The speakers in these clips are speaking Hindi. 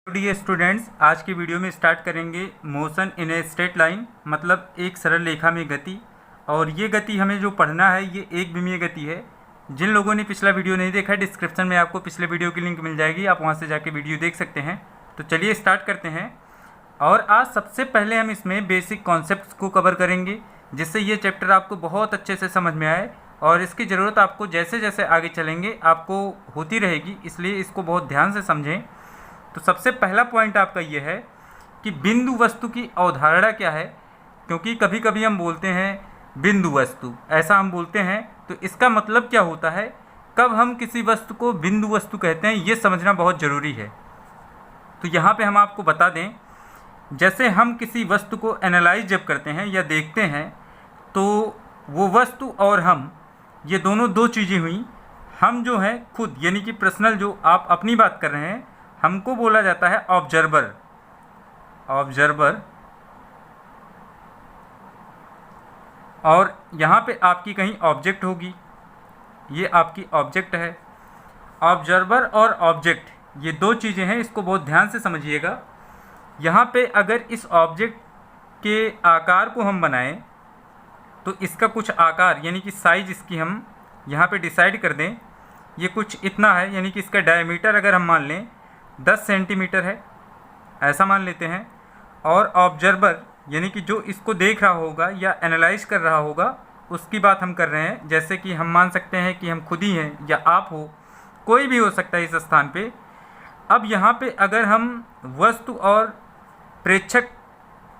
डियर स्टूडेंट्स, आज की वीडियो में स्टार्ट करेंगे motion in a straight line, मतलब एक सरल रेखा में गति। और ये गति हमें जो पढ़ना है ये एक विमीय गति है। जिन लोगों ने पिछला वीडियो नहीं देखा है, डिस्क्रिप्शन में आपको पिछले वीडियो की लिंक मिल जाएगी, आप वहाँ से जाके वीडियो देख सकते हैं। तो चलिए स्टार्ट करते हैं। और आज सबसे पहले हम इसमें बेसिक कॉन्सेप्ट्स को कवर करेंगे, जिससे ये चैप्टर आपको बहुत अच्छे से समझ में आए। और इसकी ज़रूरत आपको जैसे जैसे आगे चलेंगे आपको होती रहेगी, इसलिए इसको बहुत ध्यान से समझें। तो सबसे पहला पॉइंट आपका ये है कि बिंदु वस्तु की अवधारणा क्या है। क्योंकि कभी कभी हम बोलते हैं बिंदु वस्तु, ऐसा हम बोलते हैं, तो इसका मतलब क्या होता है, कब हम किसी वस्तु को बिंदु वस्तु कहते हैं, ये समझना बहुत ज़रूरी है। तो यहाँ पे हम आपको बता दें, जैसे हम किसी वस्तु को एनालाइज जब करते हैं या देखते हैं, तो वो वस्तु और हम, ये दोनों दो चीज़ें हुई। हम जो हैं खुद, यानी कि पर्सनल, जो आप अपनी बात कर रहे हैं, हमको बोला जाता है ऑब्जर्वर। और यहाँ पे आपकी कहीं ऑब्जेक्ट होगी, ये आपकी ऑब्जेक्ट है। ऑब्जर्वर और ऑब्जेक्ट ये दो चीज़ें हैं, इसको बहुत ध्यान से समझिएगा। यहाँ पे अगर इस ऑब्जेक्ट के आकार को हम बनाएं, तो इसका कुछ आकार यानी कि साइज इसकी हम यहाँ पे डिसाइड कर दें। ये कुछ इतना है, यानी कि इसका डायमीटर अगर हम मान लें 10 सेंटीमीटर है, ऐसा मान लेते हैं। और ऑब्जर्वर यानी कि जो इसको देख रहा होगा या एनालाइज कर रहा होगा, उसकी बात हम कर रहे हैं। जैसे कि हम मान सकते हैं कि हम खुद ही हैं या आप हो, कोई भी हो सकता है इस स्थान पे। अब यहाँ पे अगर हम वस्तु और प्रेक्षक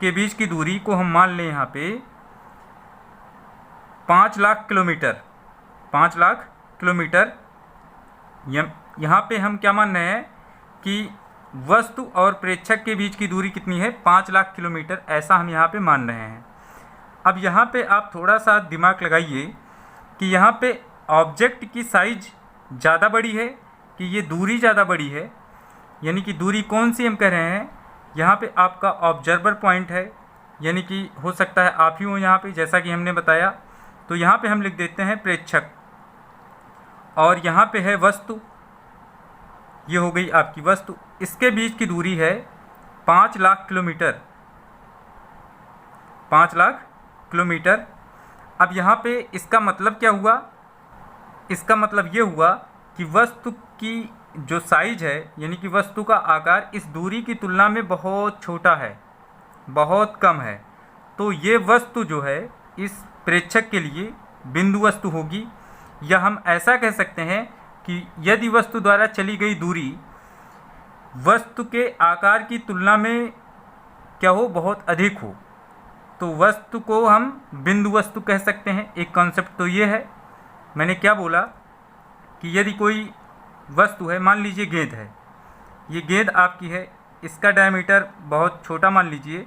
के बीच की दूरी को हम मान लें यहाँ पे 5 लाख किलोमीटर, 5 लाख किलोमीटर। यहाँ पे हम क्या मान रहे हैं कि वस्तु और प्रेक्षक के बीच की दूरी कितनी है, 5 लाख किलोमीटर, ऐसा हम यहाँ पे मान रहे हैं। अब यहाँ पे आप थोड़ा सा दिमाग लगाइए कि यहाँ पे ऑब्जेक्ट की साइज ज़्यादा बड़ी है कि ये दूरी ज़्यादा बड़ी है। यानी कि दूरी कौन सी हम कह रहे हैं, यहाँ पे आपका ऑब्जर्वर पॉइंट है, यानी कि हो सकता है आप ही हो यहाँ पे, जैसा कि हमने बताया। तो यहाँ पे हम लिख देते हैं प्रेक्षक, और यहाँ पे है वस्तु, ये हो गई आपकी वस्तु। इसके बीच की दूरी है 5 लाख किलोमीटर, 5 लाख किलोमीटर। अब यहाँ पे इसका मतलब क्या हुआ, इसका मतलब ये हुआ कि वस्तु की जो साइज है, यानी कि वस्तु का आकार इस दूरी की तुलना में बहुत छोटा है, बहुत कम है। तो ये वस्तु जो है इस प्रेक्षक के लिए बिंदु वस्तु होगी। या हम ऐसा कह सकते हैं कि यदि वस्तु द्वारा चली गई दूरी वस्तु के आकार की तुलना में क्या हो, बहुत अधिक हो, तो वस्तु को हम बिंदु वस्तु कह सकते हैं। एक कॉन्सेप्ट तो ये है। मैंने क्या बोला कि यदि कोई वस्तु है, मान लीजिए गेंद है, ये गेंद आपकी है, इसका डायमीटर बहुत छोटा मान लीजिए।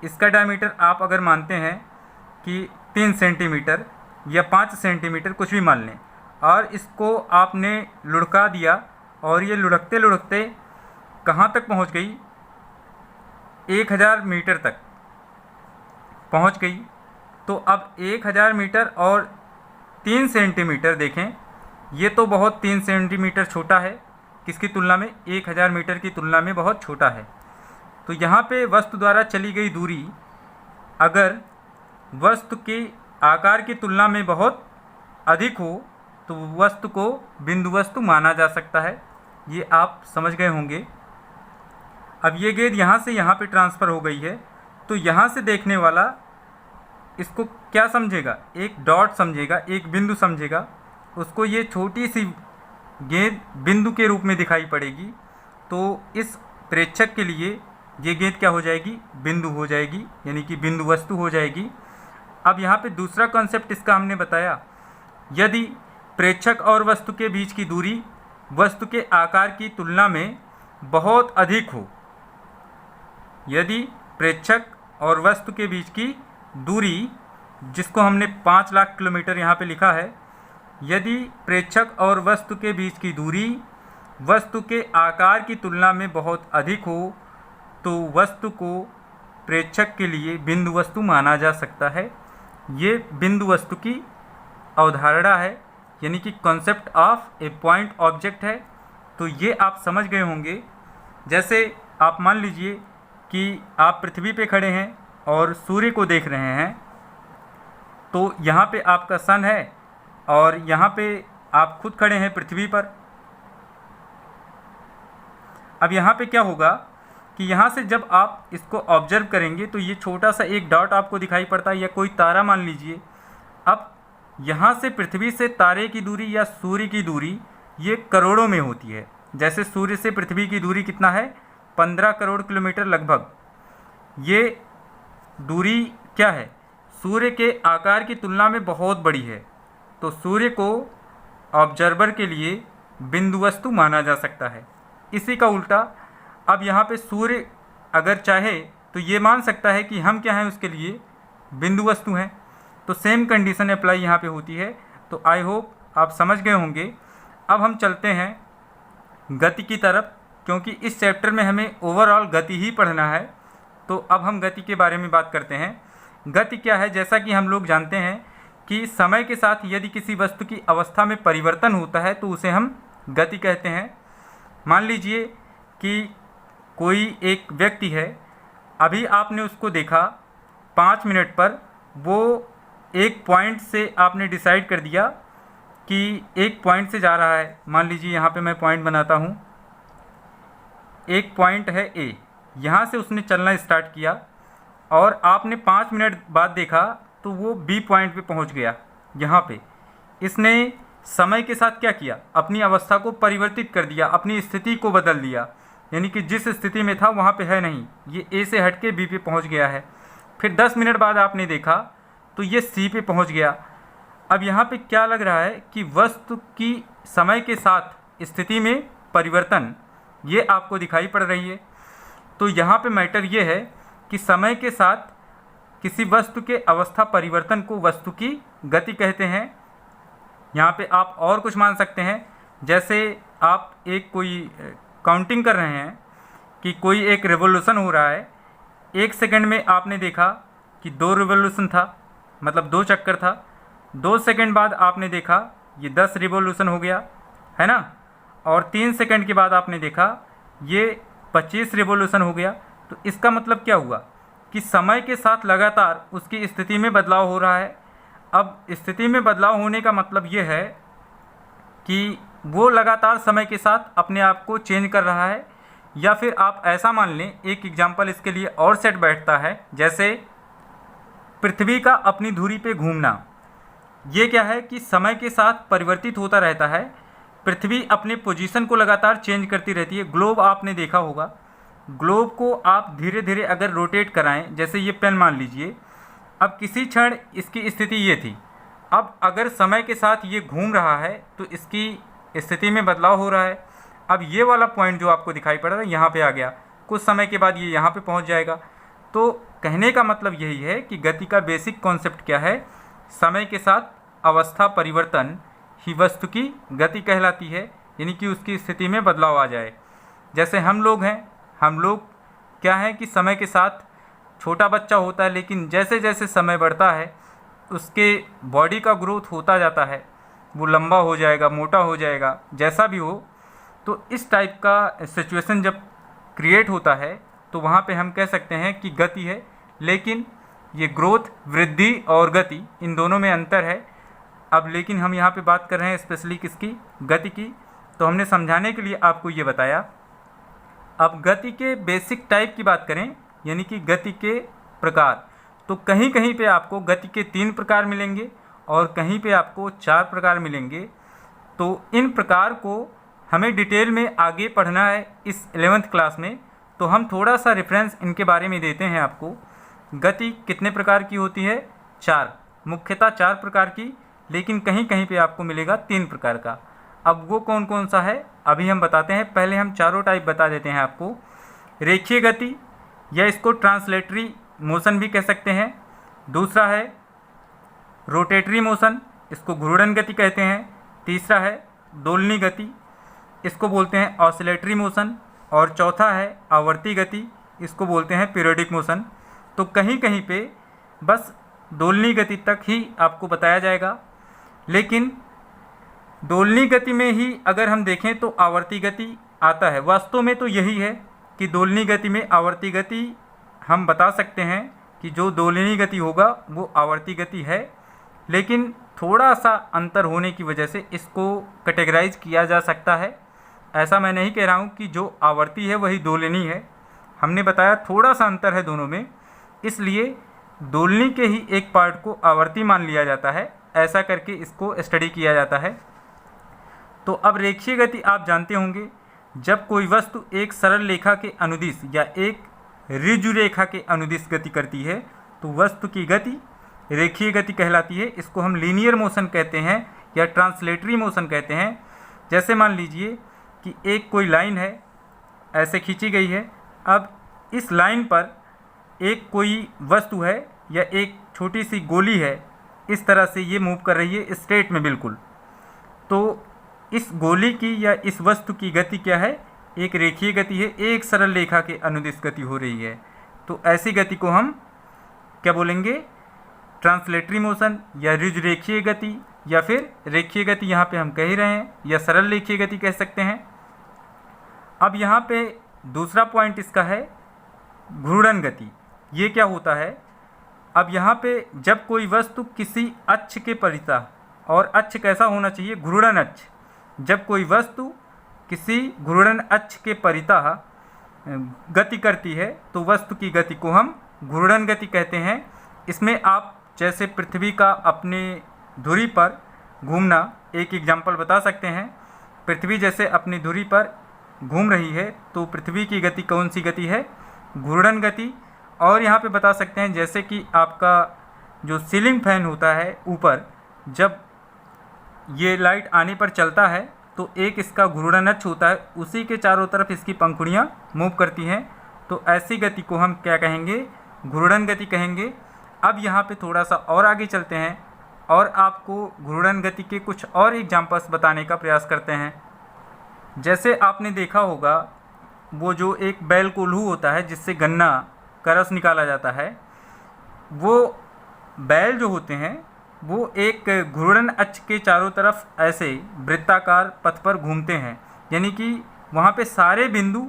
इसका डायमीटर आप अगर मानते हैं कि 3 सेंटीमीटर या 5 सेंटीमीटर, कुछ भी मान लें, और इसको आपने लुढ़का दिया, और ये लुढ़कते लुढ़कते कहाँ तक पहुँच गई, 1000 मीटर तक पहुँच गई। तो अब 1000 मीटर और 3 सेंटीमीटर देखें, ये तो बहुत 3 सेंटीमीटर छोटा है, किसकी तुलना में, 1000 मीटर की तुलना में बहुत छोटा है। तो यहाँ पे वस्तु द्वारा चली गई दूरी अगर वस्तु के आकार की तुलना में बहुत अधिक हो, तो वस्तु को बिंदु वस्तु माना जा सकता है। ये आप समझ गए होंगे। अब ये गेंद यहाँ से यहाँ पे ट्रांसफ़र हो गई है, तो यहाँ से देखने वाला इसको क्या समझेगा, एक डॉट समझेगा, एक बिंदु समझेगा। उसको ये छोटी सी गेंद बिंदु के रूप में दिखाई पड़ेगी। तो इस प्रेक्षक के लिए ये गेंद क्या हो जाएगी, बिंदु हो जाएगी, यानी कि बिंदु वस्तु हो जाएगी। अब यहाँ पे दूसरा कॉन्सेप्ट इसका हमने बताया, यदि प्रेक्षक और वस्तु के बीच की दूरी वस्तु के आकार की तुलना में बहुत अधिक हो, यदि प्रेक्षक और वस्तु के बीच की दूरी, जिसको हमने 5 लाख किलोमीटर यहाँ पे लिखा है, यदि प्रेक्षक और वस्तु के बीच की दूरी वस्तु के आकार की तुलना में बहुत अधिक हो, तो वस्तु को प्रेक्षक के लिए बिंदु वस्तु माना जा सकता है। ये बिंदु वस्तु की अवधारणा है, यानी कि concept of A point object है। तो ये आप समझ गए होंगे जैसे आप मान लीजिए कि आप पृथ्वी पे खड़े हैं और सूर्य को देख रहे हैं, तो यहाँ पे आपका सन है और यहाँ पे आप खुद खड़े हैं पृथ्वी पर। अब यहाँ पे क्या होगा कि यहाँ से जब आप इसको ऑब्जर्व करेंगे तो ये छोटा सा एक डॉट आपको दिखाई पड़ता है, या कोई तारा मान लीजिए। अब यहाँ से पृथ्वी से तारे की दूरी या सूर्य की दूरी ये करोड़ों में होती है। जैसे सूर्य से पृथ्वी की दूरी कितना है, 15 करोड़ किलोमीटर लगभग। ये दूरी क्या है, सूर्य के आकार की तुलना में बहुत बड़ी है। तो सूर्य को ऑब्जर्वर के लिए बिंदु वस्तु माना जा सकता है। इसी का उल्टा अब यहाँ पे सूर्य अगर चाहे तो ये मान सकता है कि हम क्या हैं, उसके लिए बिंदु वस्तु हैं। तो सेम कंडीशन अप्लाई यहाँ पे होती है। तो आई होप आप समझ गए होंगे। अब हम चलते हैं गति की तरफ, क्योंकि इस चैप्टर में हमें ओवरऑल गति ही पढ़ना है। तो अब हम गति के बारे में बात करते हैं। गति क्या है, जैसा कि हम लोग जानते हैं कि समय के साथ यदि किसी वस्तु की अवस्था में परिवर्तन होता है तो उसे हम गति कहते हैं। मान लीजिए कि कोई एक व्यक्ति है, अभी आपने उसको देखा 5 मिनट पर, वो एक पॉइंट से आपने डिसाइड कर दिया कि एक पॉइंट से जा रहा है। मान लीजिए यहाँ पे मैं पॉइंट बनाता हूँ, एक पॉइंट है ए, यहाँ से उसने चलना स्टार्ट किया और आपने 5 मिनट बाद देखा तो वो बी पॉइंट पे पहुँच गया। यहाँ पे इसने समय के साथ क्या किया, अपनी अवस्था को परिवर्तित कर दिया, अपनी स्थिति को बदल दिया। यानी कि जिस स्थिति में था वहाँ पे है नहीं, ये ए से हट के बी पे पहुँच गया है। फिर 10 मिनट बाद आपने देखा तो ये सी पे पहुँच गया। अब यहाँ पे क्या लग रहा है कि वस्तु की समय के साथ स्थिति में परिवर्तन ये आपको दिखाई पड़ रही है। तो यहाँ पे मैटर ये है कि समय के साथ किसी वस्तु के अवस्था परिवर्तन को वस्तु की गति कहते हैं। यहाँ पे आप और कुछ मान सकते हैं, जैसे आप एक कोई काउंटिंग कर रहे हैं कि कोई एक रिवोल्यूशन हो रहा है। 1 सेकंड में आपने देखा कि 2 रिवोल्यूशन था, मतलब 2 चक्कर था। 2 सेकंड बाद आपने देखा ये 10 रिवोल्यूशन हो गया, है ना। और 3 सेकंड के बाद आपने देखा ये 25 रिवोल्यूशन हो गया। तो इसका मतलब क्या हुआ कि समय के साथ लगातार उसकी स्थिति में बदलाव हो रहा है। अब स्थिति में बदलाव होने का मतलब ये है कि वो लगातार समय के साथ अपने आप को चेंज कर रहा है। या फिर आप ऐसा मान लें, एक एग्जांपल इसके लिए और सेट बैठता है, जैसे पृथ्वी का अपनी धुरी पे घूमना। ये क्या है कि समय के साथ परिवर्तित होता रहता है। पृथ्वी अपने पोजीशन को लगातार चेंज करती रहती है। ग्लोब आपने देखा होगा, ग्लोब को आप धीरे धीरे अगर रोटेट कराएं, जैसे ये पेन मान लीजिए, अब किसी क्षण इसकी स्थिति ये थी, अब अगर समय के साथ ये घूम रहा है तो इसकी स्थिति में बदलाव हो रहा है। अब ये वाला पॉइंट जो आपको दिखाई पड़ रहा है यहाँ पे आ गया, कुछ समय के बाद ये यहाँ पे पहुँच जाएगा। तो कहने का मतलब यही है कि गति का बेसिक कॉन्सेप्ट क्या है, समय के साथ अवस्था परिवर्तन ही वस्तु की गति कहलाती है, यानी कि उसकी स्थिति में बदलाव आ जाए। जैसे हम लोग हैं, हम लोग क्या है कि समय के साथ छोटा बच्चा होता है, लेकिन जैसे जैसे समय बढ़ता है उसके बॉडी का ग्रोथ होता जाता है, वो लंबा हो जाएगा, मोटा हो जाएगा, जैसा भी हो। तो इस टाइप का सिचुएशन जब क्रिएट होता है तो वहाँ पे हम कह सकते हैं कि गति है। लेकिन ये ग्रोथ, वृद्धि और गति, इन दोनों में अंतर है। अब लेकिन हम यहाँ पे बात कर रहे हैं स्पेशली किसकी, गति की। तो हमने समझाने के लिए आपको ये बताया। अब गति के बेसिक टाइप की बात करें, यानी कि गति के प्रकार, तो कहीं कहीं पे आपको गति के 3 प्रकार मिलेंगे और कहीं पे आपको 4 प्रकार मिलेंगे। तो इन प्रकार को हमें डिटेल में आगे पढ़ना है इस 11th क्लास में। तो हम थोड़ा सा रेफरेंस इनके बारे में देते हैं आपको। गति कितने प्रकार की होती है, 4, मुख्यतः 4 प्रकार की, लेकिन कहीं कहीं पे आपको मिलेगा 3 प्रकार का। अब वो कौन कौन सा है अभी हम बताते हैं। पहले हम चारों टाइप बता देते हैं आपको। रेखीय गति, या इसको ट्रांसलेटरी मोशन भी कह सकते हैं। दूसरा है रोटेटरी मोशन, इसको घूर्णन गति कहते हैं। तीसरा है दोलनी गति, इसको बोलते हैं ऑसिलेटरी मोशन। और चौथा है आवर्ती गति, इसको बोलते हैं पीरियोडिक मोशन। तो कहीं कहीं पे बस दोलनी गति तक ही आपको बताया जाएगा, लेकिन दोलनी गति में ही अगर हम देखें तो आवर्ती गति आता है। वास्तव में तो यही है, कि दोलनी गति में आवर्ती गति हम बता सकते हैं कि जो दोलनी गति होगा वो आवर्ती गति है, लेकिन थोड़ा सा अंतर होने की वजह से इसको कैटेगराइज किया जा सकता है। ऐसा मैं नहीं कह रहा हूँ कि जो आवर्ती है वही दोलनी है, हमने बताया थोड़ा सा अंतर है दोनों में, इसलिए दोलनी के ही एक पार्ट को आवर्ती मान लिया जाता है। ऐसा करके इसको स्टडी किया जाता है। तो अब रेखीय गति आप जानते होंगे, जब कोई वस्तु एक सरल रेखा के अनुदिश या एक ऋजु रेखा के अनुदिश गति करती है तो वस्तु की गति रेखीय गति कहलाती है। इसको हम लीनियर मोशन कहते हैं या ट्रांसलेटरी मोशन कहते हैं। जैसे मान लीजिए कि एक कोई लाइन है, ऐसे खींची गई है, अब इस लाइन पर एक कोई वस्तु है या एक छोटी सी गोली है, इस तरह से ये मूव कर रही है स्ट्रेट में बिल्कुल, तो इस गोली की या इस वस्तु की गति क्या है, एक रेखीय गति है, एक सरल रेखा के अनुदिश गति हो रही है। तो ऐसी गति को हम क्या बोलेंगे, ट्रांसलेटरी मोशन या ऋजु रेखीय गति, या फिर रेखीय गति यहाँ पे हम कह ही रहे हैं, या सरल रेखीय गति कह सकते हैं। अब यहाँ पे दूसरा पॉइंट इसका है घूर्णन गति। ये क्या होता है, अब यहाँ पे जब कोई वस्तु किसी अक्ष के परितः, और अक्ष कैसा होना चाहिए, घूर्णन अक्ष, जब कोई वस्तु किसी घूर्णन अक्ष के परितः गति करती है तो वस्तु की गति को हम घूर्णन गति कहते हैं। इसमें आप जैसे पृथ्वी का अपने धुरी पर घूमना एक एग्जाम्पल बता सकते हैं। पृथ्वी जैसे अपनी धुरी पर घूम रही है तो पृथ्वी की गति कौन सी गति है, घूर्णन गति। और यहाँ पे बता सकते हैं जैसे कि आपका जो सीलिंग फैन होता है ऊपर, जब ये लाइट आने पर चलता है तो एक इसका घूर्णन अक्ष होता है, उसी के चारों तरफ इसकी पंखुड़ियाँ मूव करती हैं, तो ऐसी गति को हम क्या कहेंगे, घूर्णन गति कहेंगे। अब यहाँ पे थोड़ा सा और आगे चलते हैं और आपको घूर्णन गति के कुछ और एग्जाम्पल्स बताने का प्रयास करते हैं। जैसे आपने देखा होगा वो जो एक बैल कोल्हू होता है जिससे गन्ना का रस निकाला जाता है, वो बैल जो होते हैं वो एक घूर्णन अक्ष के चारों तरफ ऐसे वृत्ताकार पथ पर घूमते हैं, यानी कि वहाँ पे सारे बिंदु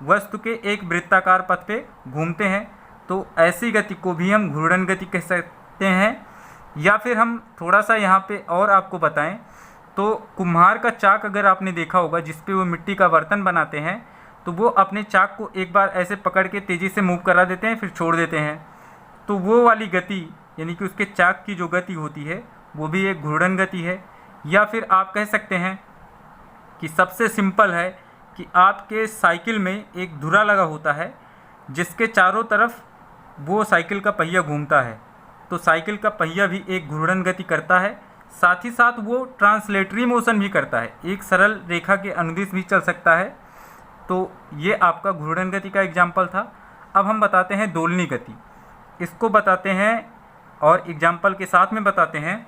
वस्तु के एक वृत्ताकार पथ पे घूमते हैं। तो ऐसी गति को भी हम घूर्णन गति कह सकते हैं। या फिर हम थोड़ा सा यहाँ पे और आपको बताएं तो कुम्हार का चाक अगर आपने देखा होगा जिस पे वो मिट्टी का बर्तन बनाते हैं, तो वो अपने चाक को एक बार ऐसे पकड़ के तेज़ी से मूव करा देते हैं फिर छोड़ देते हैं, तो वो वाली गति यानी कि उसके चाक की जो गति होती है वो भी एक घूर्णन गति है। या फिर आप कह सकते हैं कि सबसे सिंपल है कि आपके साइकिल में एक धुरा लगा होता है जिसके चारों तरफ वो साइकिल का पहिया घूमता है, तो साइकिल का पहिया भी एक घूर्णन गति करता है, साथ ही साथ वो ट्रांसलेटरी मोशन भी करता है, एक सरल रेखा के अनुदिश भी चल सकता है। तो ये आपका घूर्णन गति का एग्जाम्पल था। अब हम बताते हैं दोलनी गति, इसको बताते हैं और एग्जाम्पल के साथ में बताते हैं।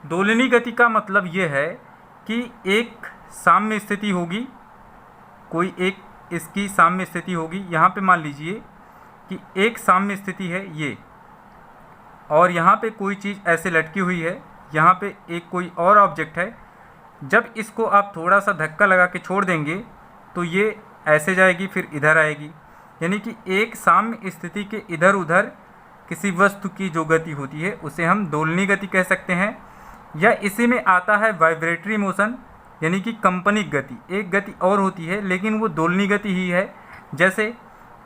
दोलनी गति का मतलब ये है कि एक साम्य स्थिति होगी, कोई एक इसकी साम्य स्थिति होगी। यहाँ पे मान लीजिए कि एक साम्य स्थिति है ये, और यहाँ पे कोई चीज़ ऐसे लटकी हुई है, यहाँ पे एक कोई और ऑब्जेक्ट है। जब इसको आप थोड़ा सा धक्का लगा के छोड़ देंगे तो ये ऐसे जाएगी फिर इधर आएगी, यानी कि एक साम्य स्थिति के इधर उधर किसी वस्तु की जो गति होती है उसे हम दोलनी गति कह सकते हैं। या इसी में आता है वाइब्रेटरी मोशन, यानी कि कंपनिक गति। एक गति और होती है लेकिन वो दोलनी गति ही है। जैसे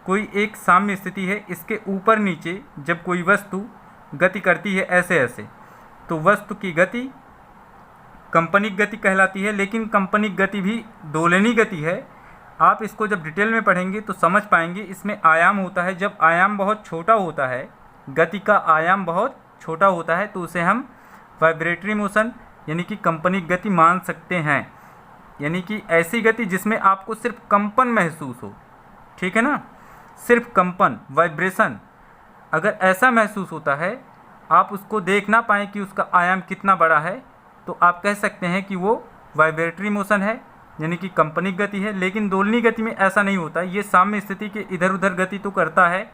कोई एक साम्य स्थिति है, इसके ऊपर नीचे जब कोई वस्तु गति करती है ऐसे ऐसे, तो वस्तु की गति कंपनिक गति कहलाती है। लेकिन कंपनिक गति भी दोलनी गति है। आप इसको जब डिटेल में पढ़ेंगे तो समझ पाएंगे। इसमें आयाम होता है, जब आयाम बहुत छोटा होता है, गति का आयाम बहुत छोटा होता है, तो उसे हम वाइब्रेटरी मोशन यानी कि कंपनिक गति मान सकते हैं। यानी कि ऐसी गति जिसमें आपको सिर्फ कंपन महसूस हो, ठीक है ना, सिर्फ कंपन, वाइब्रेशन। अगर ऐसा महसूस होता है, आप उसको देख ना पाएँ कि उसका आयाम कितना बड़ा है, तो आप कह सकते हैं कि वो वाइब्रेटरी मोशन है, यानी कि कंपनिक गति है। लेकिन दोलनी गति में ऐसा नहीं होता, ये साम्य स्थिति के इधर उधर गति तो करता है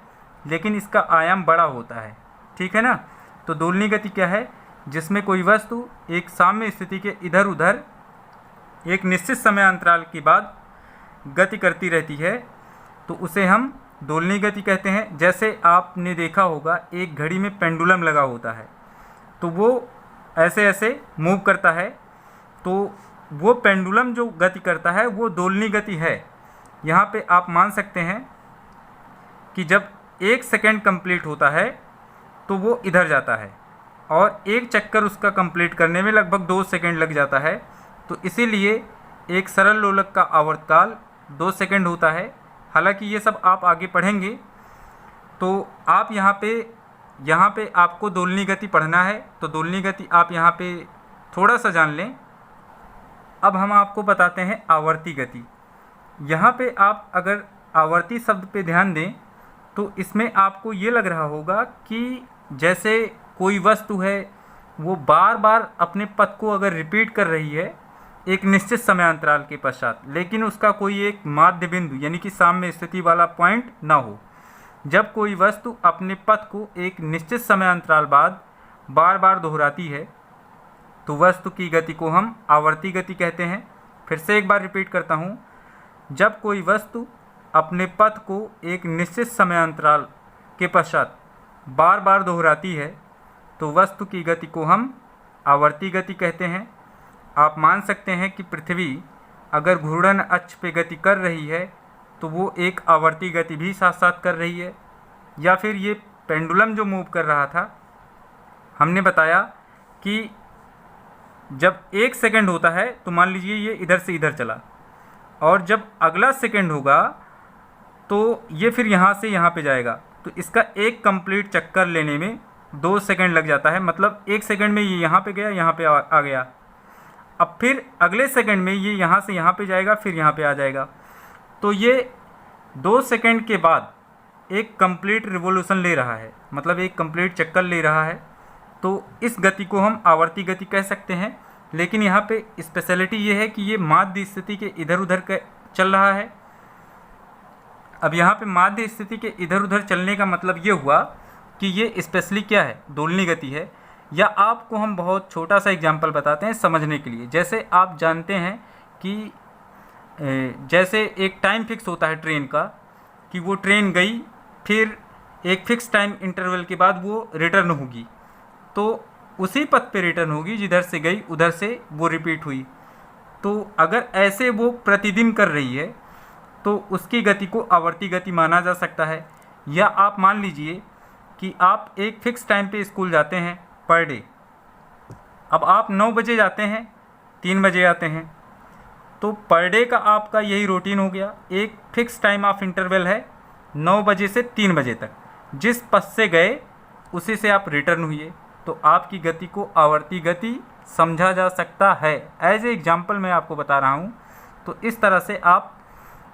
लेकिन इसका आयाम बड़ा होता है, ठीक है ना। तो दोलनी गति क्या है, जिसमें कोई वस्तु एक साम्य स्थिति के इधर उधर एक निश्चित समय अंतराल के बाद गति करती रहती है। तो उसे हम दोलनी गति कहते हैं। जैसे आपने देखा होगा एक घड़ी में पेंडुलम लगा होता है, तो वो ऐसे ऐसे मूव करता है, तो वो पेंडुलम जो गति करता है वो दोलनी गति है। यहाँ पे आप मान सकते हैं कि जब 1 सेकेंड कंप्लीट होता है तो वो इधर जाता है और एक चक्कर उसका कंप्लीट करने में लगभग 2 सेकेंड लग जाता है। तो इसीलिए एक सरल लोलक का आवर्तकाल 2 सेकेंड होता है। हालांकि ये सब आप आगे पढ़ेंगे। तो आप यहाँ पे आपको दोलनी गति पढ़ना है, तो दोलनी गति आप यहाँ पे थोड़ा सा जान लें। अब हम आपको बताते हैं आवर्ती गति। यहाँ पे आप अगर आवर्ती शब्द पे ध्यान दें तो इसमें आपको ये लग रहा होगा कि जैसे कोई वस्तु है वो बार बार अपने पथ को अगर रिपीट कर रही है एक निश्चित समयांतराल के पश्चात, लेकिन उसका कोई एक माध्य बिंदु यानी कि साम्य स्थिति वाला पॉइंट ना हो। जब कोई वस्तु अपने पथ को एक निश्चित समयांतराल बाद बार बार दोहराती है तो वस्तु की गति को हम आवर्ती गति कहते हैं। फिर से एक बार रिपीट करता हूँ, जब कोई वस्तु अपने पथ को एक निश्चित समयांतराल के पश्चात बार बार दोहराती है तो वस्तु की गति को हम आवर्ती गति कहते हैं। आप मान सकते हैं कि पृथ्वी अगर घूर्णन अक्ष पे गति कर रही है तो वो एक आवर्ती गति भी साथ साथ कर रही है। या फिर ये पेंडुलम जो मूव कर रहा था, हमने बताया कि जब 1 सेकेंड होता है तो मान लीजिए ये इधर से इधर चला, और जब अगला सेकेंड होगा तो ये फिर यहाँ से यहाँ पे जाएगा। तो इसका एक कंप्लीट चक्कर लेने में 2 सेकेंड लग जाता है। मतलब 1 सेकेंड में ये यहाँ पे गया, यहाँ पे आ गया। अब फिर अगले सेकेंड में ये यहाँ से यहाँ पे जाएगा, फिर यहाँ पे आ जाएगा। तो ये 2 सेकेंड के बाद एक कंप्लीट रिवोल्यूशन ले रहा है, मतलब एक कंप्लीट चक्कर ले रहा है। तो इस गति को हम आवर्ती गति कह सकते हैं। लेकिन यहाँ पे स्पेशलिटी ये है कि ये माध्य स्थिति के इधर उधर चल रहा है। अब यहाँ पे माध्य स्थिति के इधर उधर चलने का मतलब ये हुआ कि ये स्पेशली क्या है, दोलनी गति है। या आपको हम बहुत छोटा सा एग्जांपल बताते हैं समझने के लिए। जैसे आप जानते हैं कि जैसे एक टाइम फिक्स होता है ट्रेन का, कि वो ट्रेन गई, फिर एक फिक्स टाइम इंटरवल के बाद वो रिटर्न होगी, तो उसी पथ पे रिटर्न होगी जिधर से गई उधर से वो रिपीट हुई। तो अगर ऐसे वो प्रतिदिन कर रही है तो उसकी गति को आवर्ती गति माना जा सकता है। या आप मान लीजिए कि आप एक फिक्स टाइम पे स्कूल जाते हैं पर डे। अब आप 9 बजे जाते हैं, 3 बजे आते हैं, तो पर डे का आपका यही रूटीन हो गया। एक फिक्स टाइम ऑफ इंटरवल है 9 बजे से 3 बजे तक, जिस पथ से गए उसी से आप रिटर्न हुए, तो आपकी गति को आवर्ती गति समझा जा सकता है। एज ए एग्जाम्पल मैं आपको बता रहा हूँ। तो इस तरह से आप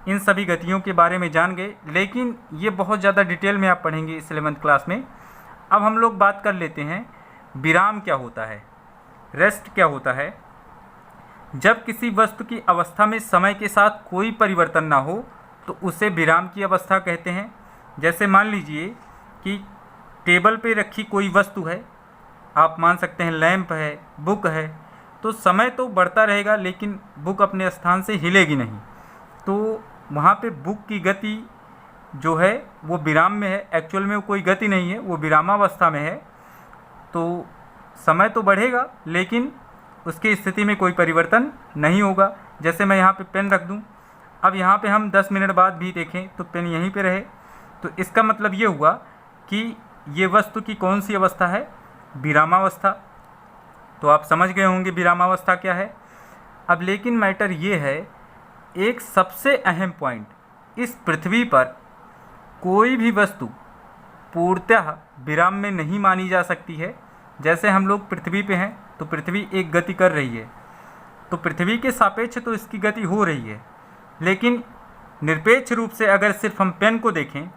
इन सभी गतियों के बारे में जान गए, लेकिन ये बहुत ज़्यादा डिटेल में आप पढ़ेंगे इस 11th क्लास में। अब हम लोग बात कर लेते हैं विराम क्या होता है, रेस्ट क्या होता है। जब किसी वस्तु की अवस्था में समय के साथ कोई परिवर्तन ना हो तो उसे विराम की अवस्था कहते हैं। जैसे मान लीजिए कि टेबल पे रखी कोई वस्तु है, आप मान सकते हैं लैंप है, बुक है, तो समय तो बढ़ता रहेगा लेकिन बुक अपने स्थान से हिलेगी नहीं। तो वहाँ पे बुक की गति जो है वो विराम में है। एक्चुअल में वो कोई गति नहीं है, वो विरामावस्था में है। तो समय तो बढ़ेगा लेकिन उसकी स्थिति में कोई परिवर्तन नहीं होगा। जैसे मैं यहाँ पे पेन रख दूँ, अब यहाँ पे हम 10 मिनट बाद भी देखें तो पेन यहीं पे रहे, तो इसका मतलब ये हुआ कि ये वस्तु की कौन सी अवस्था है, विरामावस्था। तो आप समझ गए होंगे विरामावस्था क्या है। अब लेकिन मैटर ये है, एक सबसे अहम पॉइंट, इस पृथ्वी पर कोई भी वस्तु पूर्णतः विराम में नहीं मानी जा सकती है। जैसे हम लोग पृथ्वी पे हैं तो पृथ्वी एक गति कर रही है, तो पृथ्वी के सापेक्ष तो इसकी गति हो रही है, लेकिन निरपेक्ष रूप से अगर सिर्फ हम पेन को देखें,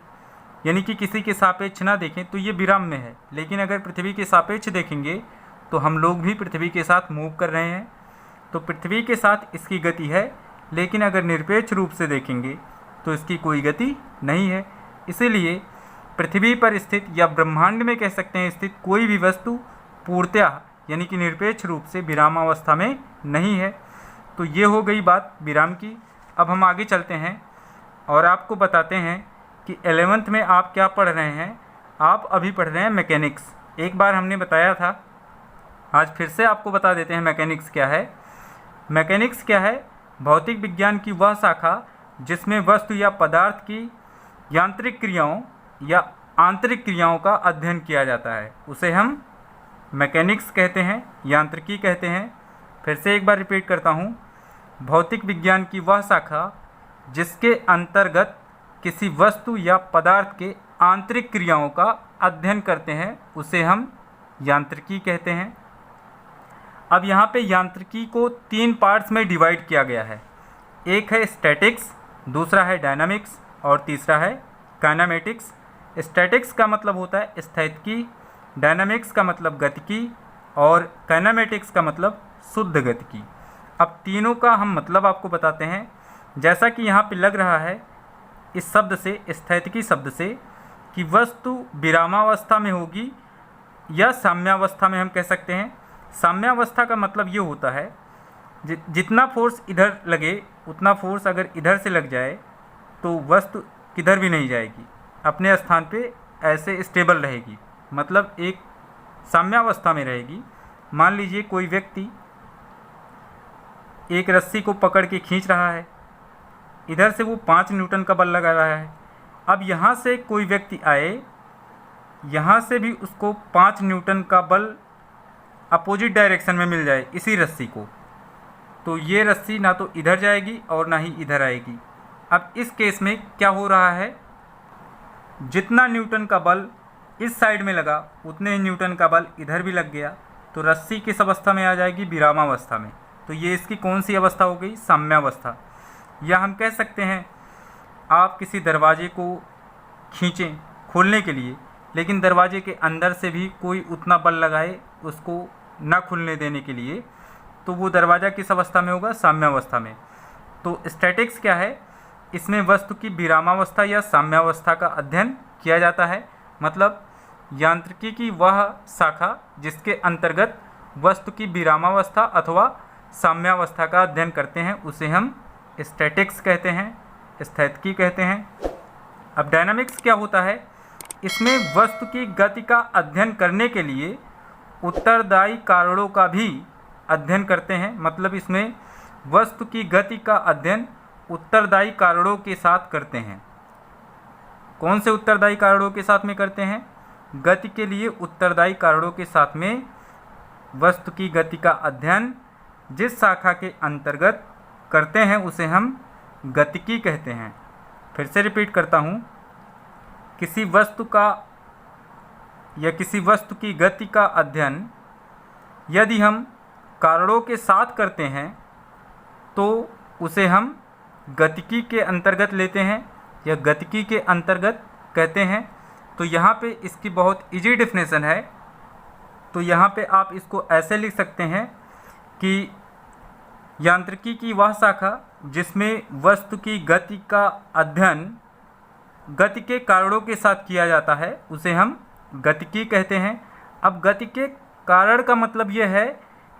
यानी कि किसी के सापेक्ष ना देखें, तो ये विराम में है। लेकिन अगर पृथ्वी के सापेक्ष देखेंगे तो हम लोग भी पृथ्वी के साथ मूव कर रहे हैं, तो पृथ्वी के साथ इसकी गति है। लेकिन अगर निरपेक्ष रूप से देखेंगे तो इसकी कोई गति नहीं है। इसीलिए पृथ्वी पर स्थित या ब्रह्मांड में कह सकते हैं स्थित कोई भी वस्तु पूर्णतः यानी कि निरपेक्ष रूप से विरामावस्था में नहीं है। तो ये हो गई बात विराम की। अब हम आगे चलते हैं। और आपको बताते हैं कि 11th में आप क्या पढ़ रहे हैं। आप अभी पढ़ रहे हैं मैकेनिक्स। एक बार हमने बताया था, आज फिर से आपको बता देते हैं मैकेनिक्स क्या है। मैकेनिक्स क्या है? भौतिक विज्ञान की वह शाखा जिसमें वस्तु या पदार्थ की यांत्रिक क्रियाओं या आंतरिक क्रियाओं का अध्ययन किया जाता है, उसे हम मैकेनिक्स कहते हैं, यांत्रिकी कहते हैं। फिर से एक बार रिपीट करता हूँ, भौतिक विज्ञान की वह शाखा जिसके अंतर्गत किसी वस्तु या पदार्थ के आंतरिक क्रियाओं का अध्ययन करते हैं, उसे हम यांत्रिकी कहते हैं। अब यहाँ पे यांत्रिकी को 3 पार्ट्स में डिवाइड किया गया है। एक है स्टैटिक्स, दूसरा है डायनामिक्स और तीसरा है काइनेमेटिक्स। स्टैटिक्स का मतलब होता है स्थैतिकी, डायनामिक्स का मतलब गतिकी और काइनेमेटिक्स का मतलब शुद्ध गतिकी। अब तीनों का हम मतलब आपको बताते हैं। जैसा कि यहाँ पे लग रहा है इस शब्द से, स्थैतिकी शब्द से, कि वस्तु विरामावस्था में होगी या साम्यावस्था में हम कह सकते हैं। साम्यावस्था का मतलब ये होता है जितना फोर्स इधर लगे उतना फोर्स अगर इधर से लग जाए तो वस्तु किधर भी नहीं जाएगी, अपने स्थान पे ऐसे स्टेबल रहेगी, मतलब एक साम्यावस्था में रहेगी। मान लीजिए कोई व्यक्ति एक रस्सी को पकड़ के खींच रहा है, इधर से वो 5 न्यूटन का बल लगा रहा है। अब यहाँ से कोई व्यक्ति आए, यहाँ से भी उसको 5 न्यूटन का बल अपोजिट डायरेक्शन में मिल जाए इसी रस्सी को, तो ये रस्सी ना तो इधर जाएगी और ना ही इधर आएगी। अब इस केस में क्या हो रहा है, जितना न्यूटन का बल इस साइड में लगा उतने ही न्यूटन का बल इधर भी लग गया, तो रस्सी किस अवस्था में आ जाएगी? विरामावस्था में। तो ये इसकी कौन सी अवस्था हो गई? साम्यावस्था। या हम कह सकते हैं आप किसी दरवाजे को खींचें खोलने के लिए, लेकिन दरवाजे के अंदर से भी कोई उतना बल लगाए उसको ना खुलने देने के लिए, तो वो दरवाज़ा किस अवस्था में होगा? साम्यावस्था में। तो स्टैटिक्स क्या है? इसमें वस्तु की विरामावस्था या साम्यावस्था का अध्ययन किया जाता है। मतलब यांत्रिकी की वह शाखा जिसके अंतर्गत वस्तु की विरामावस्था अथवा साम्यावस्था का अध्ययन करते हैं, उसे हम स्टैटिक्स कहते हैं, स्थैतिकी कहते हैं। अब डायनामिक्स क्या होता है? इसमें वस्तु की गति का अध्ययन करने के लिए उत्तरदायी कारणों का भी अध्ययन करते हैं। मतलब इसमें वस्तु की गति का अध्ययन उत्तरदायी कारणों के साथ करते हैं। कौन से उत्तरदायी कारणों के साथ में करते हैं? गति के लिए उत्तरदायी कारणों के साथ में वस्तु की गति का अध्ययन जिस शाखा के अंतर्गत करते हैं उसे हम गतिकी कहते हैं। फिर से रिपीट करता हूँ, किसी वस्तु का या किसी वस्तु की गति का अध्ययन यदि हम कारणों के साथ करते हैं तो उसे हम गतिकी के अंतर्गत लेते हैं या गतिकी के अंतर्गत कहते हैं। तो यहाँ पे इसकी बहुत इजी डेफिनेशन है। तो यहाँ पे आप इसको ऐसे लिख सकते हैं कि यांत्रिकी की वह शाखा जिसमें वस्तु की गति का अध्ययन गति के कारणों के साथ किया जाता है, उसे हम गतिकी कहते हैं। अब गति के कारण का मतलब यह है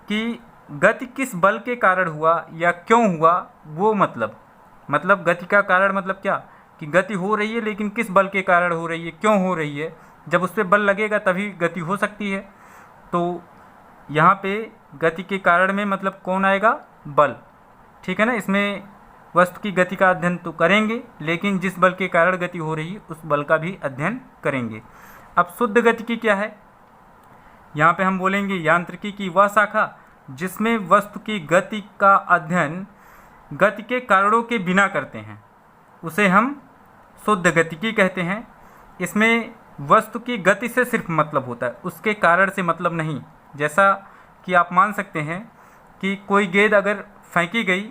कि गति किस बल के कारण हुआ या क्यों हुआ, वो मतलब गति का कारण मतलब क्या, कि गति हो रही है लेकिन किस बल के कारण हो रही है, क्यों हो रही है। जब उस पर बल लगेगा तभी गति हो सकती है। तो यहाँ पे गति के कारण में मतलब कौन आएगा? बल। ठीक है ना। इसमें वस्तु की गति का अध्ययन तो करेंगे, लेकिन जिस बल के कारण गति हो रही है उस बल का भी अध्ययन करेंगे। अब शुद्ध गतिकी क्या है? यहाँ पे हम बोलेंगे यांत्रिकी की वह शाखा जिसमें वस्तु की गति का अध्ययन गति के कारणों के बिना करते हैं, उसे हम शुद्ध गतिकी कहते हैं। इसमें वस्तु की गति से सिर्फ मतलब होता है, उसके कारण से मतलब नहीं। जैसा कि आप मान सकते हैं कि कोई गेंद अगर फेंकी गई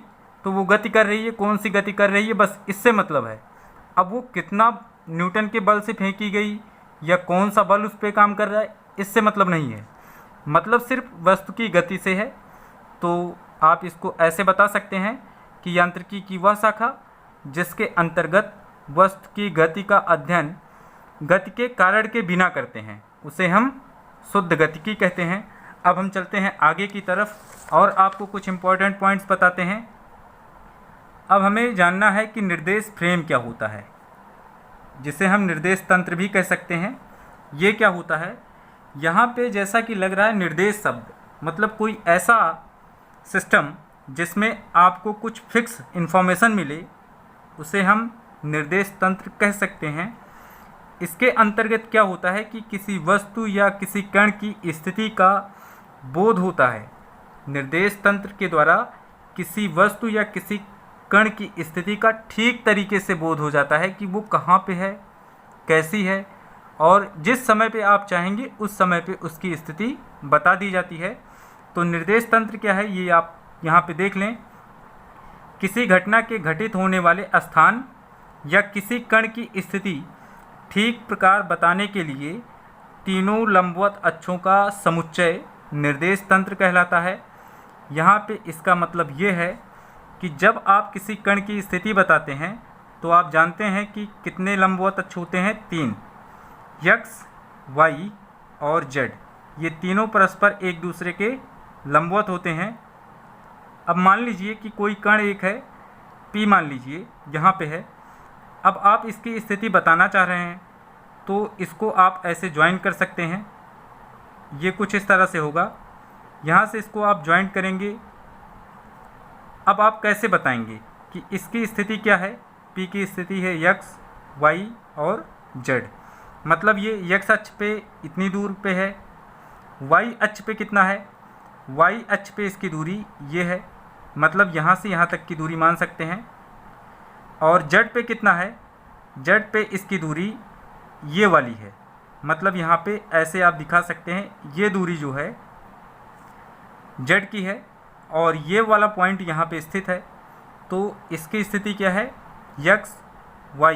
तो वो गति कर रही है, कौन सी गति कर रही है, बस इससे मतलब है। अब वो कितना न्यूटन के बल से फेंकी गई या कौन सा बल उस पर काम कर रहा है, इससे मतलब नहीं है। मतलब सिर्फ वस्तु की गति से है। तो आप इसको ऐसे बता सकते हैं कि यांत्रिकी की वह शाखा जिसके अंतर्गत वस्तु की गति का अध्ययन गति के कारण के बिना करते हैं, उसे हम शुद्ध गतिकी कहते हैं। अब हम चलते हैं आगे की तरफ और आपको कुछ इम्पोर्टेंट पॉइंट्स बताते हैं। अब हमें जानना है कि निर्देश फ्रेम क्या होता है, जिसे हम निर्देश तंत्र भी कह सकते हैं। ये क्या होता है, यहाँ पे जैसा कि लग रहा है निर्देश शब्द मतलब कोई ऐसा सिस्टम जिसमें आपको कुछ फिक्स इन्फॉर्मेशन मिले, उसे हम निर्देश तंत्र कह सकते हैं। इसके अंतर्गत क्या होता है कि किसी वस्तु या किसी कण की स्थिति का बोध होता है। निर्देश तंत्र के द्वारा किसी वस्तु या किसी कण की स्थिति का ठीक तरीके से बोध हो जाता है कि वो कहाँ पे है, कैसी है, और जिस समय पे आप चाहेंगे उस समय पे उसकी स्थिति बता दी जाती है। तो निर्देश तंत्र क्या है ये आप यहाँ पे देख लें। किसी घटना के घटित होने वाले स्थान या किसी कण की स्थिति ठीक प्रकार बताने के लिए तीनों लंबवत अक्षों का समुच्चय निर्देश तंत्र कहलाता है। यहाँ पे इसका मतलब ये है कि जब आप किसी कण की स्थिति बताते हैं तो आप जानते हैं कि कितने लंबवत अक्ष होते हैं, 3, x, y और z। ये तीनों परस्पर एक दूसरे के लंबवत होते हैं। अब मान लीजिए कि कोई कण एक है, P मान लीजिए यहाँ पे है। अब आप इसकी स्थिति बताना चाह रहे हैं तो इसको आप ऐसे ज्वाइन कर सकते हैं। ये कुछ इस तरह से होगा, यहाँ से इसको आप ज्वाइन करेंगे। अब आप कैसे बताएंगे कि इसकी स्थिति क्या है, P की स्थिति है x, y और z। मतलब ये x अक्ष पे इतनी दूर पे है, y अक्ष पे कितना है, y अक्ष पे इसकी दूरी ये है, मतलब यहाँ से यहाँ तक की दूरी मान सकते हैं। और z पे कितना है, z पे इसकी दूरी ये वाली है, मतलब यहाँ पे ऐसे आप दिखा सकते हैं, ये दूरी जो है z की है और ये वाला पॉइंट यहाँ पे स्थित है। तो इसकी स्थिति क्या है, x, y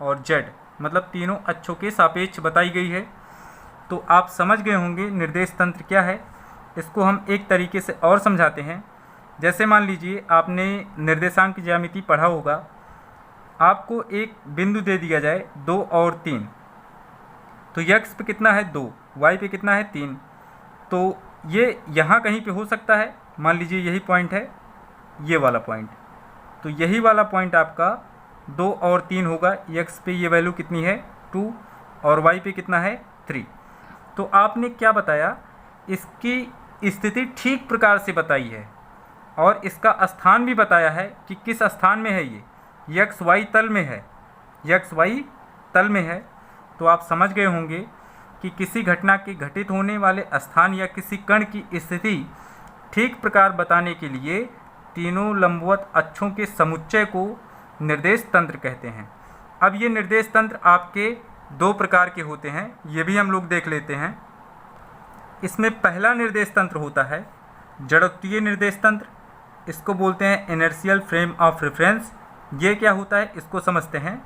और z, मतलब तीनों अक्षों के सापेक्ष बताई गई है। तो आप समझ गए होंगे निर्देश तंत्र क्या है। इसको हम एक तरीके से और समझाते हैं। जैसे मान लीजिए आपने निर्देशांक ज्यामिति पढ़ा होगा, आपको एक बिंदु दे दिया जाए 2 और 3, तो x पे कितना है 2, y पे कितना है 3, तो ये यहाँ कहीं पे हो सकता है। मान लीजिए यही पॉइंट है, ये वाला पॉइंट, तो यही वाला पॉइंट आपका 2 और 3 होगा। x पे ये वैल्यू कितनी है 2 और y पे कितना है 3। तो आपने क्या बताया, इसकी स्थिति ठीक प्रकार से बताई है और इसका स्थान भी बताया है कि किस स्थान में है, ये x y तल में है, x y तल में है। तो आप समझ गए होंगे कि किसी घटना के घटित होने वाले स्थान या किसी कण की स्थिति ठीक प्रकार बताने के लिए तीनों लंबवत अक्षों के समुच्चय को निर्देश तंत्र कहते हैं। अब ये निर्देश तंत्र आपके 2 प्रकार के होते हैं, ये भी हम लोग देख लेते हैं। इसमें पहला निर्देश तंत्र होता है जड़त्वीय निर्देश तंत्र, इसको बोलते हैं इनर्शियल फ्रेम ऑफ रेफरेंस। ये क्या होता है इसको समझते हैं।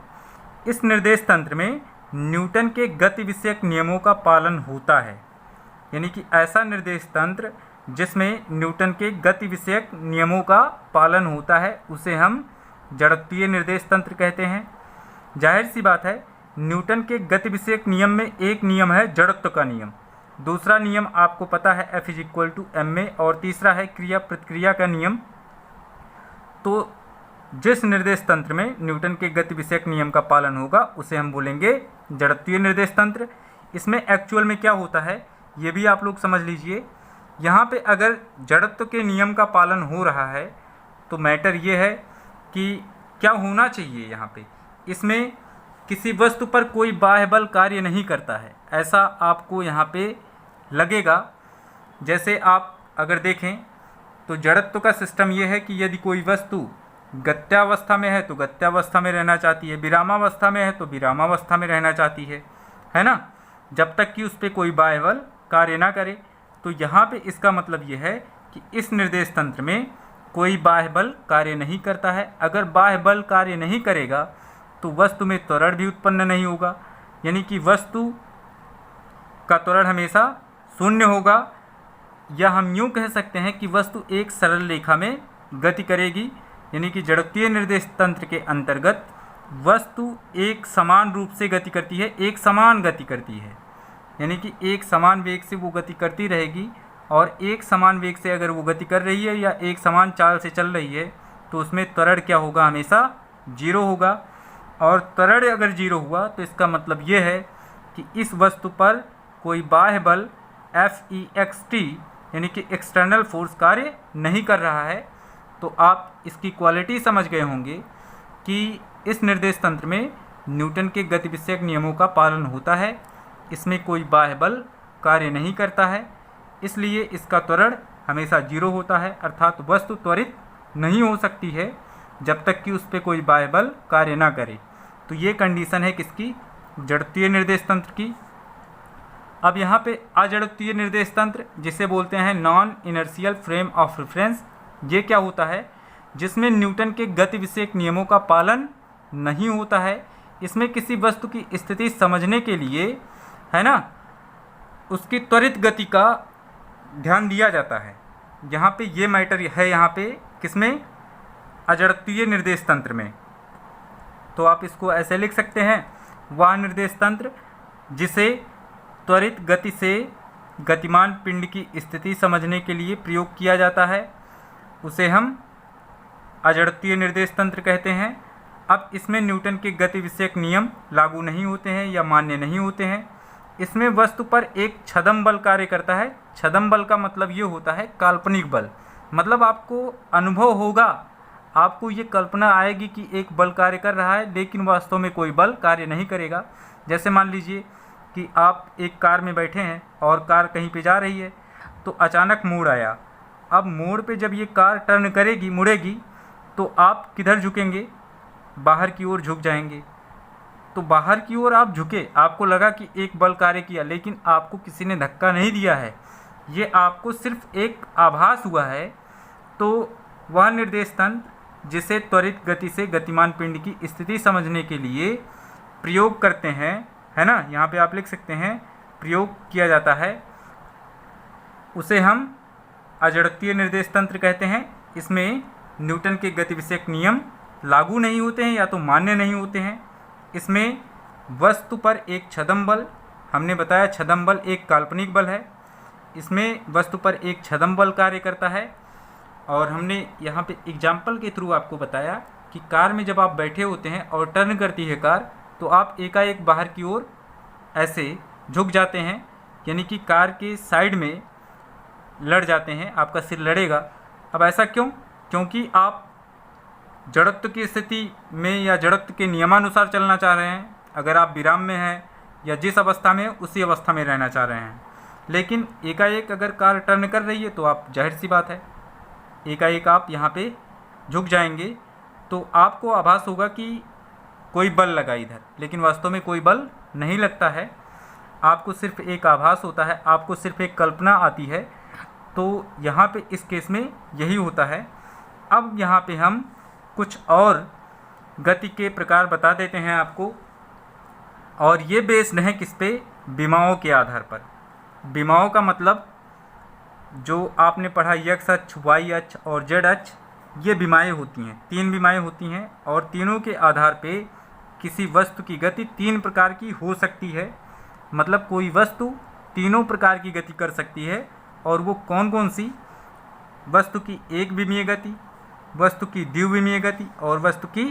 इस निर्देश तंत्र में न्यूटन के गति विषयक नियमों का पालन होता है, यानी कि ऐसा निर्देश तंत्र जिसमें न्यूटन के गति विषयक नियमों का पालन होता है उसे हम जड़त्वीय निर्देश तंत्र कहते हैं। जाहिर सी बात है, न्यूटन के गति विषयक नियम में एक नियम है जड़त्व का नियम, दूसरा नियम आपको पता है F = ma और तीसरा है क्रिया प्रतिक्रिया का नियम। तो जिस निर्देश तंत्र में न्यूटन के गति विषयक नियम का पालन होगा उसे हम बोलेंगे जड़त्वीय निर्देश तंत्र। इसमें एक्चुअल में क्या होता है ये भी आप लोग समझ लीजिए। यहाँ पे अगर जड़त्व के नियम का पालन हो रहा है तो मैटर ये है कि क्या होना चाहिए, यहाँ पे इसमें किसी वस्तु पर कोई बाह्य बल कार्य नहीं करता है, ऐसा आपको यहाँ पे लगेगा। जैसे आप अगर देखें तो जड़त्व का सिस्टम ये है कि यदि कोई वस्तु गत्यावस्था में है तो गत्यावस्था में रहना चाहती है, विरामावस्था में है तो विरामावस्था में रहना चाहती है ना, जब तक कि उस पर कोई बाह्य बल कार्य ना करे। तो यहाँ पे इसका मतलब ये है कि इस निर्देश तंत्र में कोई बाह्य बल कार्य नहीं करता है। अगर बाह्य बल कार्य नहीं करेगा तो वस्तु में त्वरण भी उत्पन्न नहीं होगा, यानी कि वस्तु का त्वरण हमेशा शून्य होगा, या हम यूँ कह सकते हैं कि वस्तु एक सरल रेखा में गति करेगी। यानी कि जड़त्वीय निर्देश तंत्र के अंतर्गत वस्तु एक समान रूप से गति करती है, एक समान गति करती है, यानी कि एक समान वेग से वो गति करती रहेगी। और एक समान वेग से अगर वो गति कर रही है या एक समान चाल से चल रही है तो उसमें त्वरण क्या होगा, हमेशा 0 होगा। और त्वरण अगर 0 हुआ तो इसका मतलब ये है कि इस वस्तु पर कोई बाह्य बल FEXT यानी कि एक्सटर्नल फोर्स कार्य नहीं कर रहा है। तो आप इसकी क्वालिटी समझ गए होंगे कि इस निर्देश तंत्र में न्यूटन के गति विषयक नियमों का पालन होता है, इसमें कोई बाह्य बल कार्य नहीं करता है, इसलिए इसका त्वरण हमेशा 0 होता है, अर्थात वस्तु त्वरित नहीं हो सकती है जब तक कि उस पर कोई बाह्य बल कार्य ना करे। तो ये कंडीशन है किसकी, जड़त्वीय निर्देश तंत्र की। अब यहाँ पे अजड़त्वीय निर्देश तंत्र जिसे बोलते हैं non inertial frame of reference, ये क्या होता है, जिसमें न्यूटन के गति विषयक नियमों का पालन नहीं होता है। इसमें किसी वस्तु की स्थिति समझने के लिए, है ना, उसकी त्वरित गति का ध्यान दिया जाता है। यहाँ पे ये मैटर है, यहाँ पे किसमें, अजड़त्वीय निर्देश तंत्र में। तो आप इसको ऐसे लिख सकते हैं, वह निर्देश तंत्र जिसे त्वरित गति से गतिमान पिंड की स्थिति समझने के लिए प्रयोग किया जाता है उसे हम अजड़त्वीय निर्देश तंत्र कहते हैं। अब इसमें न्यूटन के गति विषयक नियम लागू नहीं होते हैं या मान्य नहीं होते हैं। इसमें वस्तु पर एक छदम बल कार्य करता है। छदम बल का मतलब ये होता है काल्पनिक बल, मतलब आपको अनुभव होगा, आपको ये कल्पना आएगी कि एक बल कार्य कर रहा है, लेकिन वास्तव में कोई बल कार्य नहीं करेगा। जैसे मान लीजिए कि आप एक कार में बैठे हैं और कार कहीं पे जा रही है, तो अचानक मोड़ आया। अब मोड़ पे जब ये कार टर्न करेगी, मुड़ेगी, तो आप किधर झुकेंगे, बाहर की ओर झुक जाएंगे। तो बाहर की ओर आप झुके, आपको लगा कि एक बल कार्य किया, लेकिन आपको किसी ने धक्का नहीं दिया है, ये आपको सिर्फ एक आभास हुआ है। तो वह निर्देश तंत्र जिसे त्वरित गति से गतिमान पिंड की स्थिति समझने के लिए प्रयोग करते हैं, है ना, यहाँ पे आप लिख सकते हैं प्रयोग किया जाता है, उसे हम अजड़त्वीय निर्देश तंत्र कहते हैं। इसमें न्यूटन के गति विषयक नियम लागू नहीं होते हैं या तो मान्य नहीं होते हैं। इसमें वस्तु पर एक छदम बल, हमने बताया छदम बल एक काल्पनिक बल है, इसमें वस्तु पर एक छदम बल कार्य करता है। और हमने यहाँ पे एग्जाम्पल के थ्रू आपको बताया कि कार में जब आप बैठे होते हैं और टर्न करती है कार, तो आप एकाएक बाहर की ओर ऐसे झुक जाते हैं, यानी कि कार के साइड में लड़ जाते हैं, आपका सिर लड़ेगा। अब ऐसा क्यों, क्योंकि आप जड़त्व की स्थिति में या जड़त्व के नियमानुसार चलना चाह रहे हैं। अगर आप विराम में हैं या जिस अवस्था में उसी अवस्था में रहना चाह रहे हैं, लेकिन एकाएक अगर कार टर्न कर रही है तो आप, जाहिर सी बात है, एकाएक आप यहाँ पे झुक जाएंगे, तो आपको आभास होगा कि कोई बल लगा इधर, लेकिन वास्तव में कोई बल नहीं लगता है, आपको सिर्फ एक आभास होता है, आपको सिर्फ एक कल्पना आती है। तो यहाँ पे इस केस में यही होता है। अब यहाँ पे हम कुछ और गति के प्रकार बता देते हैं आपको, और ये बेस्ड है किस पे, विमाओं के आधार पर। विमाओं का मतलब जो आपने पढ़ा x अक्ष, y अक्ष और z अक्ष, ये विमाएँ होती हैं, 3 विमाएँ होती हैं, और तीनों के आधार पे किसी वस्तु की गति 3 प्रकार की हो सकती है। मतलब कोई वस्तु तीनों प्रकार की गति कर सकती है, और वो कौन कौन सी, वस्तु की एक विमीय गति, वस्तु की द्विविमीय गति और वस्तु की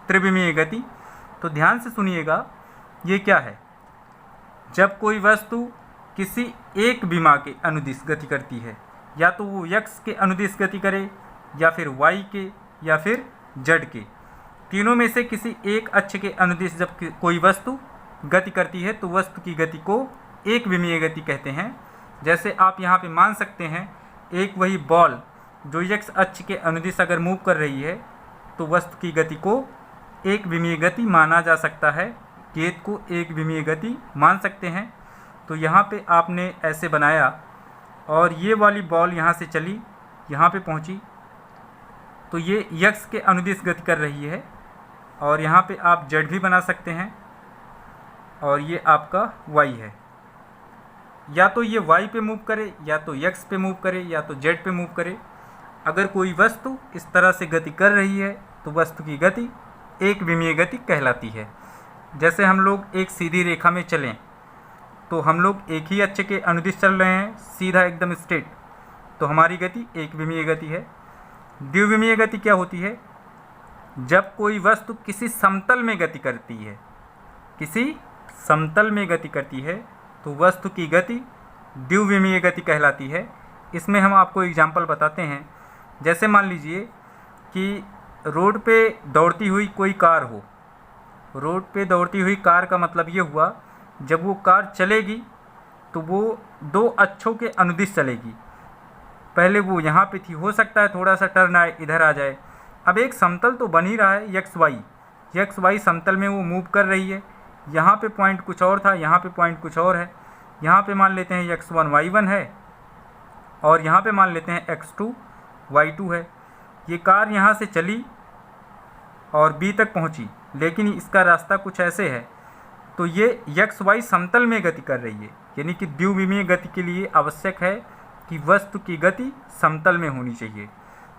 त्रिविमीय गति। तो ध्यान से सुनिएगा, ये क्या है, जब कोई वस्तु किसी एक विमा के अनुदिश गति करती है, या तो वो x के अनुदिश गति करे, या फिर y के, या फिर z के, तीनों में से किसी एक अक्ष के अनुदिश जब कोई वस्तु गति करती है तो वस्तु की गति को एक विमीय गति कहते हैं। जैसे आप यहाँ पे मान सकते हैं, एक वही बॉल जो x अक्ष के अनुदिश अगर मूव कर रही है तो वस्तु की गति को एक विमीय गति माना जा सकता है, गेंद को एक विमीय गति मान सकते हैं। तो यहाँ पे आपने ऐसे बनाया, और ये वाली बॉल यहाँ से चली, यहाँ पे पहुँची, तो ये x के अनुदिश गति कर रही है, और यहाँ पे आप z भी बना सकते हैं, और ये आपका y है। या तो ये y पे मूव करे, या तो x पे मूव करे, या तो z पे मूव करे। अगर कोई वस्तु इस तरह से गति कर रही है तो वस्तु की गति एक विमीय गति कहलाती है। जैसे हम लोग एक सीधी रेखा में चलें तो हम लोग एक ही अक्ष के अनुदिश चल रहे हैं, सीधा एकदम स्ट्रेट, तो हमारी गति एक विमीय गति है। द्विविमीय गति क्या होती है, जब कोई वस्तु किसी समतल में गति करती है, किसी समतल में गति करती है तो वस्तु की गति द्विविमीय गति कहलाती है। इसमें हम आपको एग्जाम्पल बताते हैं। जैसे मान लीजिए कि रोड पे दौड़ती हुई कोई कार हो। रोड पे दौड़ती हुई कार का मतलब ये हुआ, जब वो कार चलेगी तो वो दो अक्षों के अनुदिश चलेगी। पहले वो यहाँ पे थी, हो सकता है थोड़ा सा टर्न आए, इधर आ जाए। अब एक समतल तो बन ही रहा है, एक्स वाई समतल में वो मूव कर रही है। यहाँ पे पॉइंट कुछ और था, यहाँ पे पॉइंट कुछ और है। यहाँ पे मान लेते हैं x1 y1 है और यहाँ पे मान लेते हैं x2 y2 है। ये कार यहाँ से चली और B तक पहुँची, लेकिन इसका रास्ता कुछ ऐसे है, तो ये एक्स वाई समतल में गति कर रही है। यानी कि द्विविमीय गति के लिए आवश्यक है कि वस्तु की गति समतल में होनी चाहिए।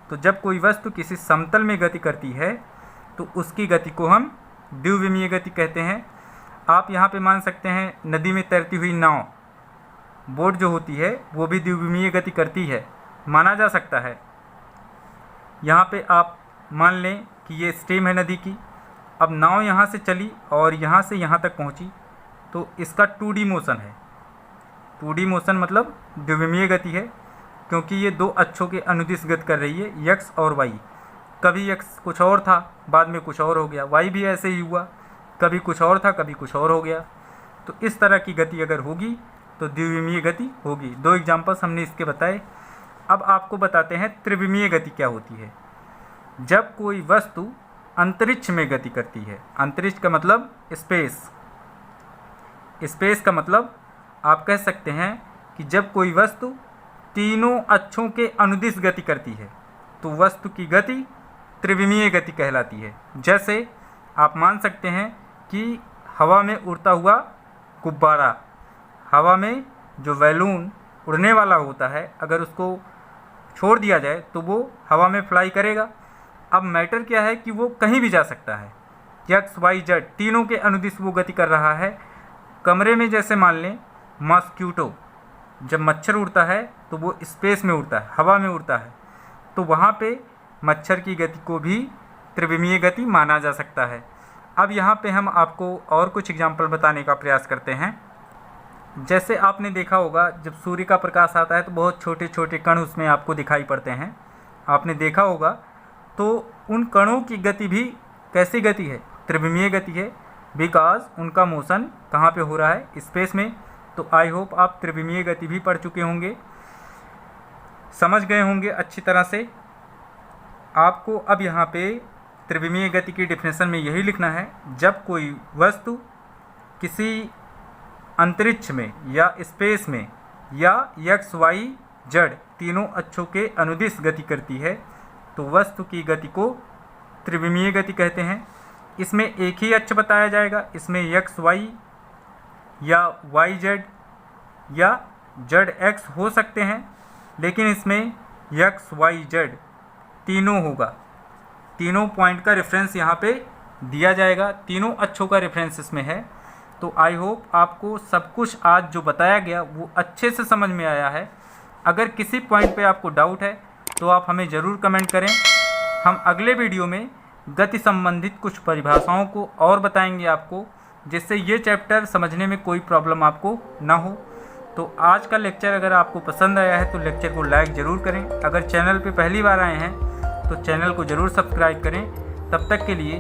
तो जब कोई वस्तु किसी समतल में गति करती है तो उसकी गति को हम द्विविमीय गति कहते हैं। आप यहाँ पे मान सकते हैं नदी में तैरती हुई नाव, बोट जो होती है वो भी द्विविमीय गति करती है, माना जा सकता है। यहाँ पे आप मान लें कि ये स्टेम है नदी की। अब नाव यहाँ से चली और यहाँ से यहाँ तक पहुँची, तो इसका 2D मोशन है। 2D मोशन मतलब द्विविमीय गति है, क्योंकि ये दो अक्षों के अनुदिश गति कर रही है, x और y। कभी x कुछ और था, बाद में कुछ और हो गया, y भी ऐसे ही हुआ, कभी कुछ और था, कभी कुछ और हो गया। तो इस तरह की गति अगर होगी तो द्विविमीय गति होगी। 2 एग्जाम्पल्स हमने इसके बताए। अब आपको बताते हैं त्रिविमीय गति क्या होती है। जब कोई वस्तु अंतरिक्ष में गति करती है, अंतरिक्ष का मतलब स्पेस, स्पेस का मतलब आप कह सकते हैं कि जब कोई वस्तु तीनों अक्षों के अनुदिश गति करती है तो वस्तु की गति त्रिविमीय गति कहलाती है। जैसे आप मान सकते हैं कि हवा में उड़ता हुआ गुब्बारा, हवा में जो बैलून उड़ने वाला होता है, अगर उसको छोड़ दिया जाए तो वो हवा में फ्लाई करेगा। अब मैटर क्या है कि वो कहीं भी जा सकता है, एक्स वाई जेड तीनों के अनुदिश वो गति कर रहा है। कमरे में जैसे मान लें मॉस्क्यूटो, जब मच्छर उड़ता है तो वो स्पेस में उड़ता है, हवा में उड़ता है, तो वहाँ पे मच्छर की गति को भी त्रिविमीय गति माना जा सकता है। अब यहाँ पे हम आपको और कुछ एग्जाम्पल बताने का प्रयास करते हैं। जैसे आपने देखा होगा जब सूर्य का प्रकाश आता है तो बहुत छोटे छोटे कण उसमें आपको दिखाई पड़ते हैं, आपने देखा होगा। तो उन कणों की गति भी कैसी गति है? त्रिविमीय गति है, बिकॉज उनका मोशन कहाँ पे हो रहा है? स्पेस में। तो आई होप आप त्रिविमीय गति भी पढ़ चुके होंगे, समझ गए होंगे अच्छी तरह से। आपको अब यहाँ पे त्रिविमीय गति की डेफिनेशन में यही लिखना है, जब कोई वस्तु किसी अंतरिक्ष में या स्पेस में या एक्स वाई जेड तीनों अक्षों के अनुदिश गति करती है तो वस्तु की गति को त्रिविमीय गति कहते हैं। इसमें एक ही अक्ष बताया जाएगा, इसमें एक्स वाई या वाई जेड या जेड एक्स हो सकते हैं, लेकिन इसमें एक्स वाई जेड तीनों होगा। तीनों पॉइंट का रेफरेंस यहाँ पे दिया जाएगा, तीनों अक्षों का रेफरेंस इसमें है। तो आई होप आपको सब कुछ आज जो बताया गया वो अच्छे से समझ में आया है। अगर किसी पॉइंट पे आपको डाउट है तो आप हमें ज़रूर कमेंट करें। हम अगले वीडियो में गति संबंधित कुछ परिभाषाओं को और बताएंगे आपको, जिससे ये चैप्टर समझने में कोई प्रॉब्लम आपको ना हो। तो आज का लेक्चर अगर आपको पसंद आया है तो लेक्चर को लाइक ज़रूर करें। अगर चैनल पे पहली बार आए हैं तो चैनल को ज़रूर सब्सक्राइब करें। तब तक के लिए